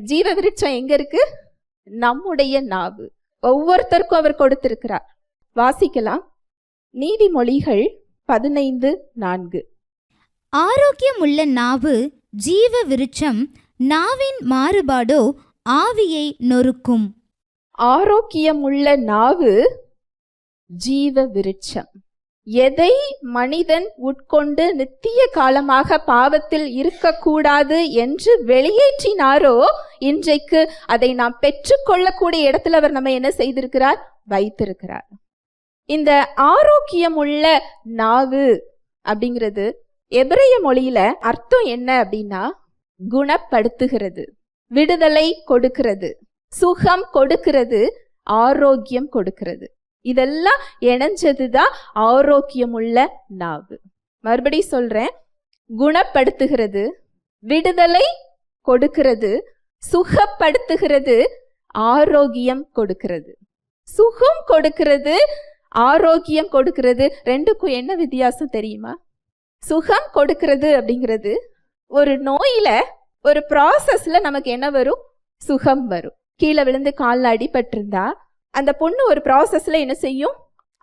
ஜீவ விருட்சம் எங்க இருக்கு? நம்முடைய நாவு. ஒவ்வொருத்தருக்கும் அவர் கொடுத்திருக்கிறார். வாசிக்கலாம். நீதிமொழிகள் 15:4. ஆரோக்கியமுள்ள நாவு ஜீவ விருட்சம், நாவின் மாறுபாடோ ஆவியை நொறுக்கும். ஆரோக்கியமுள்ள நாவு ஜீவ விருட்சம். எதை மனிதன் உட்கொண்டு நித்திய காலமாக பாவத்தில் இருக்கக்கூடாது என்று வெளியேற்றினாரோ, இன்றைக்கு அதை நாம் பெற்றுக்கொள்ளக்கூடிய இடத்துல அவர் நம்ம என்ன செய்திருக்கிறார்? வைத்திருக்கிறார். இந்த ஆரோக்கியமுள்ள நாவு அப்படிங்கிறது எபிரேய மொழியில அர்த்தம் என்ன அப்படின்னா, குணப்படுத்துகிறது, விடுதலை கொடுக்கிறது, சுகம் கொடுக்கிறது, ஆரோக்கியம் கொடுக்கிறது. இதெல்லாம் இணைஞ்சதுதான் ஆரோக்கியமுள்ள நாவு. மறுபடி சொல்றேன், குணப்படுத்துகிறது, விடுதலை கொடுக்கிறது, சுகப்படுத்துகிறது, ஆரோக்கியம் கொடுக்கிறது. சுகம் கொடுக்கிறது, ஆரோக்கியம் கொடுக்கிறது. ரெண்டுக்கும் என்ன வித்தியாசம் தெரியுமா? சுகம் கொடுக்கிறது அப்படிங்கிறது ஒரு நோயில ஒரு ப்ராசஸ்ல நமக்கு என்ன வரும்? சுகம் வரும். கீழே விழுந்து காலில் அடிபட்டிருந்தா அந்த பொண்ணு ஒரு ப்ராசஸ்ல என்ன செய்யும்?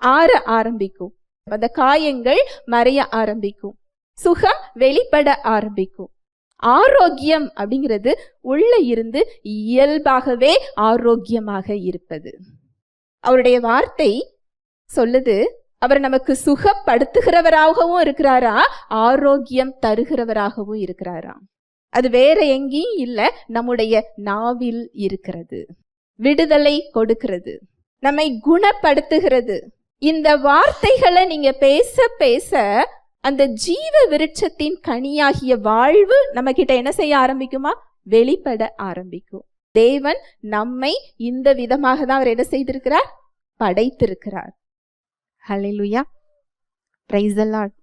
ஆற ஆரம்பிக்கும். அந்த காயங்கள் மறைய ஆரம்பிக்கும், சுகம் வெளிப்பட ஆரம்பிக்கும். ஆரோக்கியம் அப்படிங்கிறது உள்ள இருந்து இயல்பாகவே ஆரோக்கியமாக இருப்பது. அவருடைய வார்த்தை சொல்லுது, அவர் நமக்கு சுகப்படுத்துகிறவராகவும் இருக்கிறாரா, ஆரோக்கியம் தருகிறவராகவும் இருக்கிறாரா. அது வேற எங்கேயும் இல்லை, நம்முடைய நாவில் இருக்கிறது. விடுதலை கொடுக்கிறது, நம்மை குணப்படுத்துகிறது. இந்த வார்த்தைகளை நீங்க பேச பேச அந்த ஜீவ விருட்சத்தின் கனியாகிய வாழ்வு நம்ம கிட்ட என்ன செய்ய ஆரம்பிக்குமா? வெளிப்பட ஆரம்பிக்கும். தேவன் நம்மை இந்த விதமாக தான் அவர் என்ன செய்திருக்கிறார்? படைத்திருக்கிறார். ஹல்லேலூயா, பிரைஸ் தி லார்ட்.